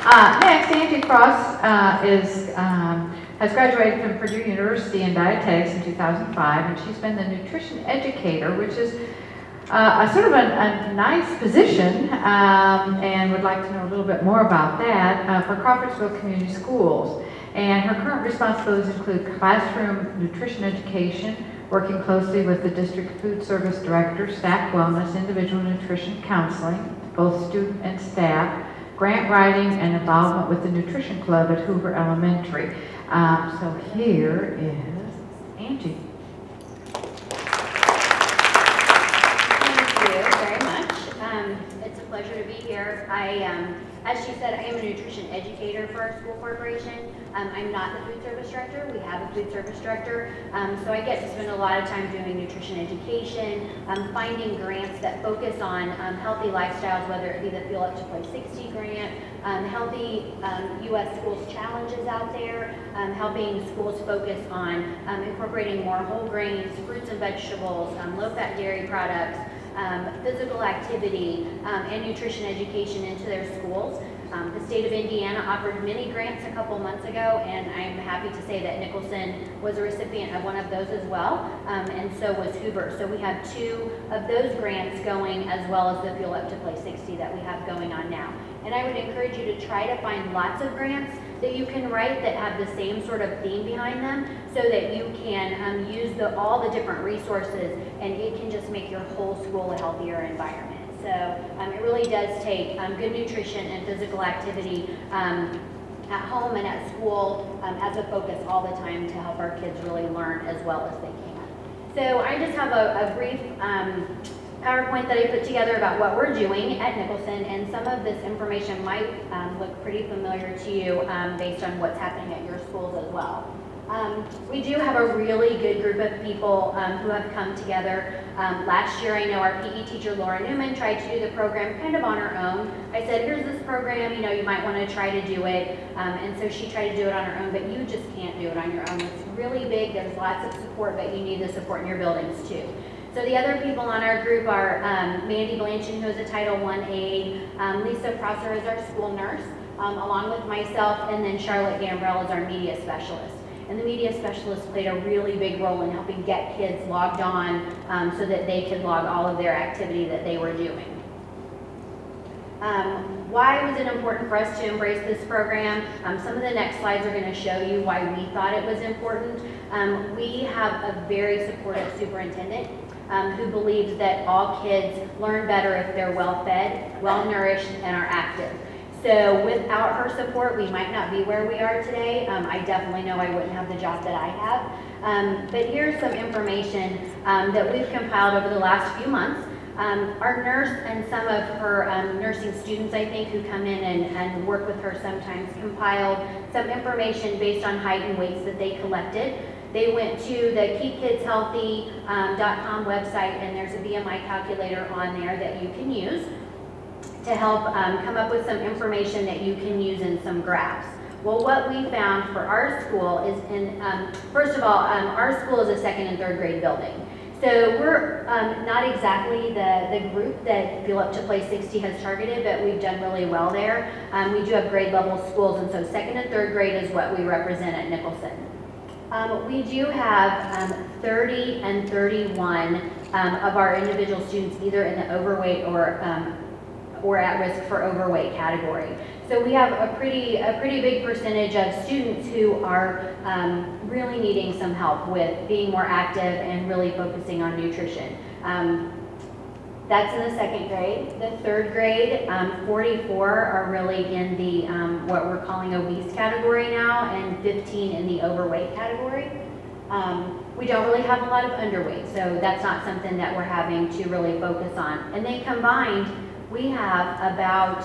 Next, Angie Frost has graduated from Purdue University in dietetics in 2005, and she's been the nutrition educator, which is a sort of a nice position, and would like to know a little bit more about that for Crawfordsville Community Schools. And her current responsibilities include classroom nutrition education, working closely with the district food service director, staff wellness, individual nutrition counseling, both student and staff, grant writing, and involvement with the nutrition club at Hoover Elementary. So here is Angie. Thank you very much. It's a pleasure to be here. As she said, I am a nutrition educator for our school corporation. I'm not the food service director. We have a food service director. So I get to spend a lot of time doing nutrition education, finding grants that focus on healthy lifestyles, whether it be the Fuel Up to Play 60 grant, healthy U.S. schools challenges out there, helping schools focus on incorporating more whole grains, fruits and vegetables, low-fat dairy products, physical activity, and nutrition education into their schools. The state of Indiana offered many grants a couple months ago, and I'm happy to say that Nicholson was a recipient of one of those as well, and so was Hoover. So we have 2 of those grants going, as well as the Fuel Up to Play 60 that we have going on now. And I would encourage you to try to find lots of grants that you can write that have the same sort of theme behind them, so that you can use all the different resources, and it can just make your whole school a healthier environment. So it really does take good nutrition and physical activity at home and at school as a focus all the time to help our kids really learn as well as they can. So I just have a brief PowerPoint that I put together about what we're doing at Nicholson, and some of this information might look pretty familiar to you based on what's happening at your schools as well. We do have a really good group of people who have come together. Last year, I know our PE teacher, Laura Newman, tried to do the program kind of on her own. I said, here's this program, you know, you might want to try to do it. And so she tried to do it on her own, but you just can't do it on your own. It's really big, there's lots of support, but you need the support in your buildings too. So the other people on our group are Mandy Blanchard, who is a Title I aide, Lisa Prosser is our school nurse, along with myself, and then Charlotte Gambrell is our media specialist. And the media specialist played a really big role in helping get kids logged on so that they could log all of their activity that they were doing. Why was it important for us to embrace this program? Some of the next slides are going to show you why we thought it was important. We have a very supportive superintendent who believes that all kids learn better if they're well-fed, well-nourished, and are active. So without her support, we might not be where we are today. I definitely know I wouldn't have the job that I have. But here's some information that we've compiled over the last few months. Our nurse and some of her nursing students, I think, who come in and work with her sometimes, compiled some information based on height and weights that they collected. They went to the KeepKidsHealthy.com website, and there's a BMI calculator on there that you can use to help come up with some information that you can use in some graphs. Well, what we found for our school is, first of all, our school is a 2nd and 3rd grade building. So we're not exactly the group that Fuel Up to Play 60 has targeted, but we've done really well there. We do have grade level schools, and so 2nd and 3rd grade is what we represent at Nicholson. We do have 30 and 31 of our individual students either in the overweight or at risk for overweight category. So we have a pretty big percentage of students who are really needing some help with being more active and really focusing on nutrition. That's in the 2nd grade. The 3rd grade, 44 are really in the what we're calling obese category now, and 15 in the overweight category. We don't really have a lot of underweight, so that's not something that we're having to really focus on. And then combined, we have about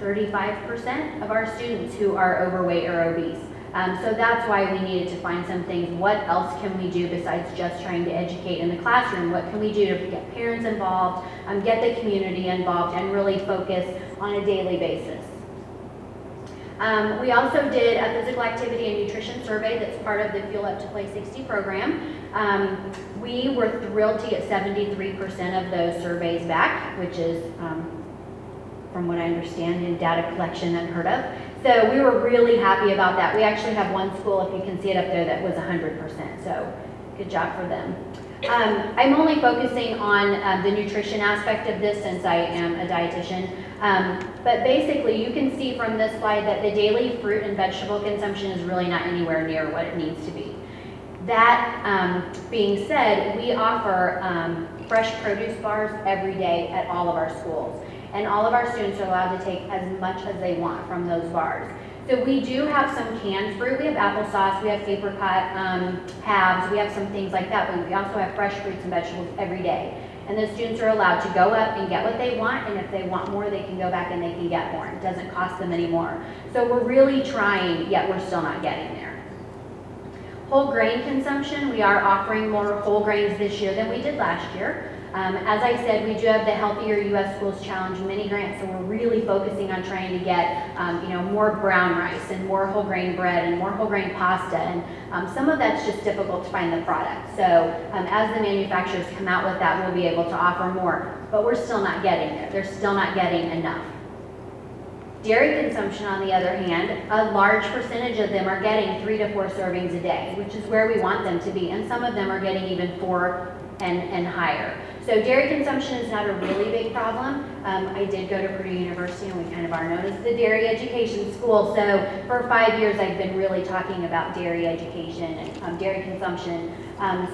35% of our students who are overweight or obese. So that's why we needed to find some things. What else can we do besides just trying to educate in the classroom? What can we do to get parents involved, get the community involved, and really focus on a daily basis? We also did a physical activity and nutrition survey that's part of the Fuel Up to Play 60 program. We were thrilled to get 73% of those surveys back, which is from what I understand, in data collection unheard of. So we were really happy about that. We actually have one school, if you can see it up there, that was 100%. So good job for them. I'm only focusing on the nutrition aspect of this since I am a dietitian. But basically, you can see from this slide that the daily fruit and vegetable consumption is really not anywhere near what it needs to be. That being said, we offer fresh produce bars every day at all of our schools. And all of our students are allowed to take as much as they want from those bars. So we do have some canned fruit. We have applesauce, we have apricot halves, we have some things like that, but we also have fresh fruits and vegetables every day. And the students are allowed to go up and get what they want, and if they want more, they can go back and they can get more. It doesn't cost them any more. So we're really trying, yet we're still not getting there. Whole grain consumption, we are offering more whole grains this year than we did last year. As I said, we do have the Healthier U.S. Schools Challenge mini grant, so we're really focusing on trying to get more brown rice and more whole grain bread and more whole grain pasta, and some of that's just difficult to find the product. So as the manufacturers come out with that, we'll be able to offer more, but we're still not getting there. They're still not getting enough. Dairy consumption, on the other hand, a large percentage of them are getting 3 to 4 servings a day, which is where we want them to be, and some of them are getting even 4 and higher. So dairy consumption is not a really big problem. I did go to Purdue University, and we kind of are known as the dairy education school. So for 5 years, I've been really talking about dairy education and dairy consumption.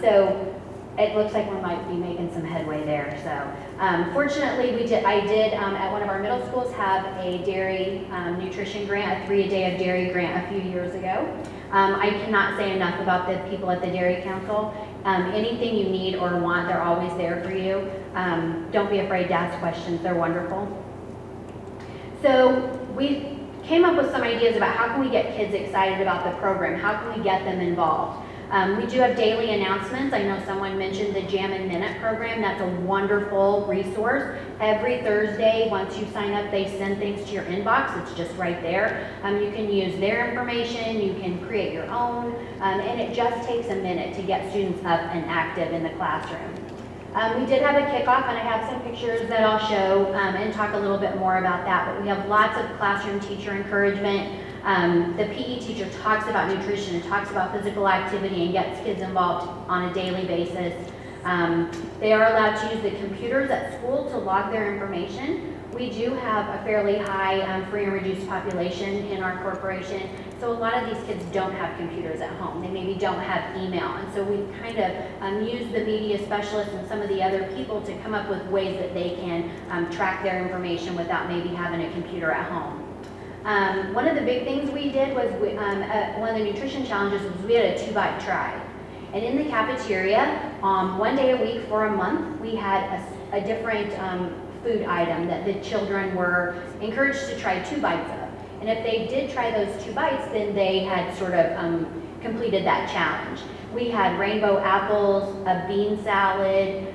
So it looks like we might be making some headway there. So fortunately, I did at one of our middle schools have a dairy nutrition grant, a 3-a-day of dairy grant a few years ago. I cannot say enough about the people at the Dairy Council. Anything you need or want, they're always there for you. Don't be afraid to ask questions, they're wonderful. So we came up with some ideas about how can we get kids excited about the program, how can we get them involved. We do have daily announcements. I know someone mentioned the Jam and Minute program. That's a wonderful resource. Every Thursday, once you sign up, they send things to your inbox. It's just right there. You can use their information. You can create your own. And it just takes a minute to get students up and active in the classroom. We did have a kickoff, and I have some pictures that I'll show and talk a little bit more about that. But we have lots of classroom teacher encouragement. The PE teacher talks about nutrition and talks about physical activity and gets kids involved on a daily basis. They are allowed to use the computers at school to log their information. We do have a fairly high free and reduced population in our corporation, so a lot of these kids don't have computers at home. They maybe don't have email, and so we kind of use the media specialists and some of the other people to come up with ways that they can track their information without maybe having a computer at home. One of the big things we did was, one of the nutrition challenges was we had a 2-bite try. And in the cafeteria, 1 day a week for a month, we had a different food item that the children were encouraged to try 2 bites of. And if they did try those 2 bites, then they had sort of completed that challenge. We had rainbow apples, a bean salad,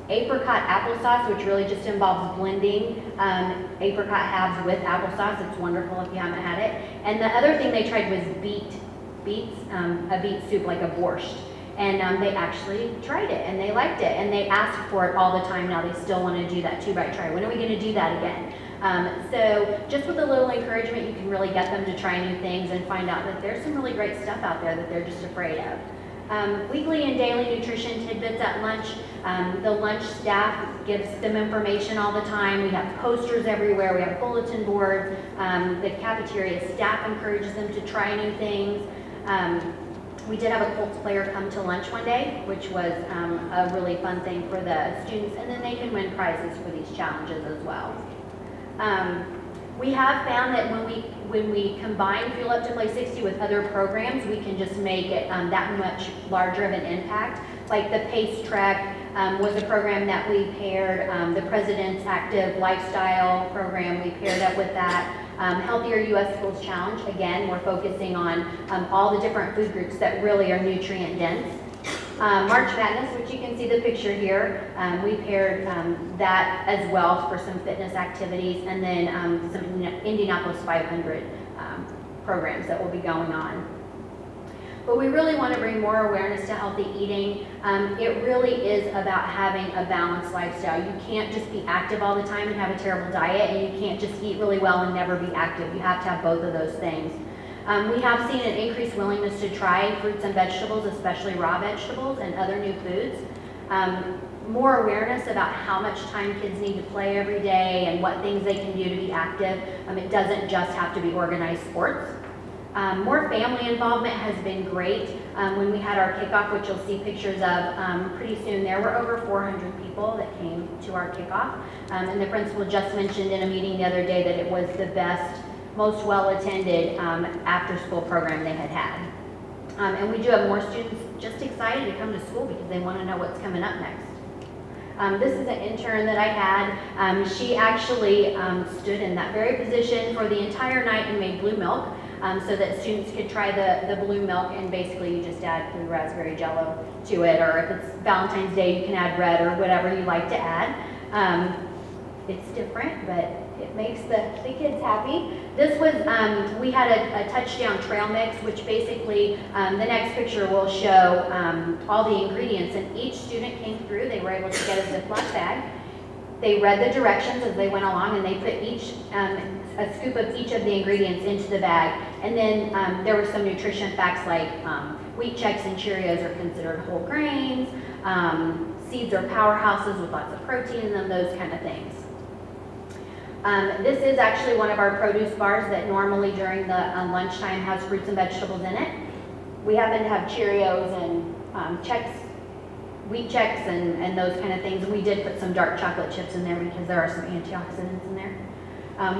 apricot applesauce, which really just involves blending apricot halves with applesauce. It's wonderful if you haven't had it. And the other thing they tried was beets, a beet soup, like a borscht. And they actually tried it, and they liked it, and they ask for it all the time now. They still want to do that 2-bite try. When are we going to do that again? So just with a little encouragement, you can really get them to try new things and find out that there's some really great stuff out there that they're just afraid of. Weekly and daily nutrition tidbits at lunch. The lunch staff gives them information all the time. We have posters everywhere. We have bulletin boards. The cafeteria staff encourages them to try new things. We did have a Colts player come to lunch one day, which was a really fun thing for the students, and then they can win prizes for these challenges as well. We have found that when we combine Fuel Up to Play 60 with other programs, we can just make it that much larger of an impact. Like the Pace Trek was a program that we paired, the President's Active Lifestyle program, we paired up with that. Healthier U.S. Schools Challenge, again, we're focusing on all the different food groups that really are nutrient dense. March Madness, which you can see the picture here, we paired that as well for some fitness activities, and then some Indianapolis 500 programs that will be going on. But we really want to bring more awareness to healthy eating. It really is about having a balanced lifestyle. You can't just be active all the time and have a terrible diet, and you can't just eat really well and never be active. You have to have both of those things. We have seen an increased willingness to try fruits and vegetables, especially raw vegetables and other new foods. More awareness about how much time kids need to play every day and what things they can do to be active. It doesn't just have to be organized sports. More family involvement has been great. When we had our kickoff, which you'll see pictures of pretty soon, there were over 400 people that came to our kickoff. And the principal just mentioned in a meeting the other day that it was the best, most well-attended after-school program they had had. And we do have more students just excited to come to school because they want to know what's coming up next. This is an intern that I had. She actually stood in that very position for the entire night and made blue milk so that students could try the blue milk, and basically you just add blue raspberry jello to it, or if it's Valentine's Day you can add red or whatever you like to add. It's different, but it makes the kids happy. This was, we had a touchdown trail mix, which basically, the next picture will show all the ingredients, and each student came through, they were able to get a Ziploc bag. They read the directions as they went along, and they put each, a scoop of each of the ingredients into the bag. And then there were some nutrition facts like wheat checks and Cheerios are considered whole grains, seeds are powerhouses with lots of protein in them, those kind of things. This is actually one of our produce bars that normally during the lunchtime has fruits and vegetables in it. We happen to have Cheerios and checks, wheat checks and those kind of things. And we did put some dark chocolate chips in there because there are some antioxidants in there.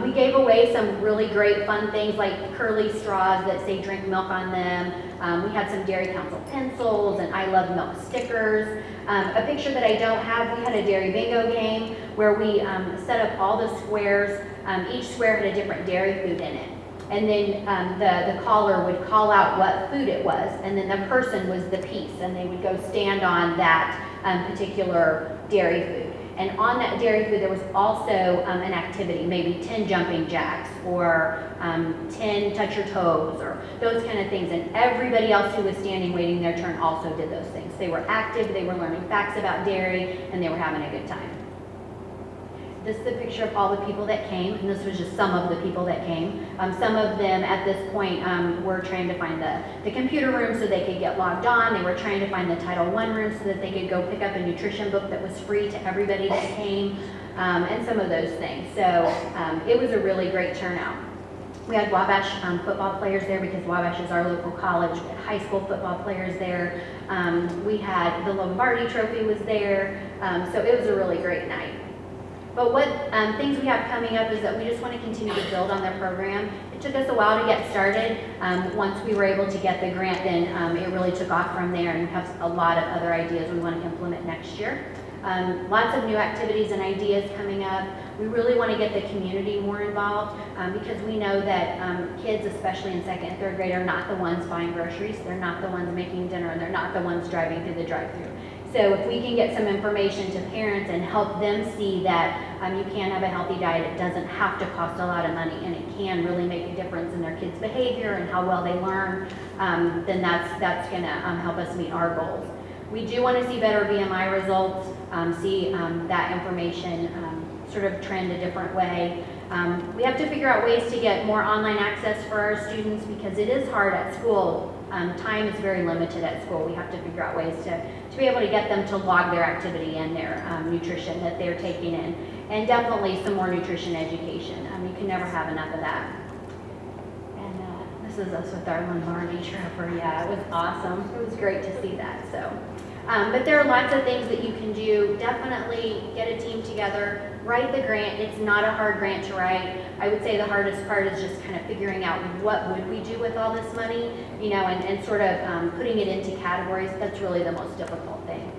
We gave away some really great fun things like curly straws that say drink milk on them. We had some Dairy Council pencils and I love milk stickers. A picture that I don't have, we had a dairy bingo game where we set up all the squares. Each square had a different dairy food in it. And then the caller would call out what food it was, and then the person was the piece, and they would go stand on that particular dairy food. And on that dairy food, there was also an activity, maybe 10 jumping jacks or 10 touch your toes or those kind of things. And everybody else who was standing waiting their turn also did those things. They were active, they were learning facts about dairy, and they were having a good time. This is a picture of all the people that came, and this was just some of the people that came. Some of them at this point were trying to find the computer room so they could get logged on. They were trying to find the Title I room so that they could go pick up a nutrition book that was free to everybody that came, and some of those things. So it was a really great turnout. We had Wabash football players there because Wabash is our local college. We had high school football players there. We had the Lombardi Trophy was there. So it was a really great night. But what things we have coming up is that we just want to continue to build on their program. It took us a while to get started. Once we were able to get the grant, then it really took off from there, and we have a lot of other ideas we want to implement next year. Lots of new activities and ideas coming up. We really want to get the community more involved because we know that kids, especially in second and third grade, are not the ones buying groceries. They're not the ones making dinner, and they're not the ones driving through the drive-thru. So if we can get some information to parents and help them see that you can have a healthy diet, it doesn't have to cost a lot of money, and it can really make a difference in their kids' behavior and how well they learn, then that's going to help us meet our goals. We do want to see better BMI results, see that information sort of trend a different way. We have to figure out ways to get more online access for our students because it is hard at school. Time is very limited at school. We have to figure out ways to be able to get them to log their activity and their nutrition that they're taking in. And definitely some more nutrition education. You can never have enough of that. And this is us with our Lombardi Trophy. Yeah, it was awesome. It was great to see that. So, but there are lots of things that you can do. Definitely get a team together. Write the grant. It's not a hard grant to write. I would say the hardest part is just kind of figuring out what would we do with all this money, you know, and sort of putting it into categories. That's really the most difficult thing.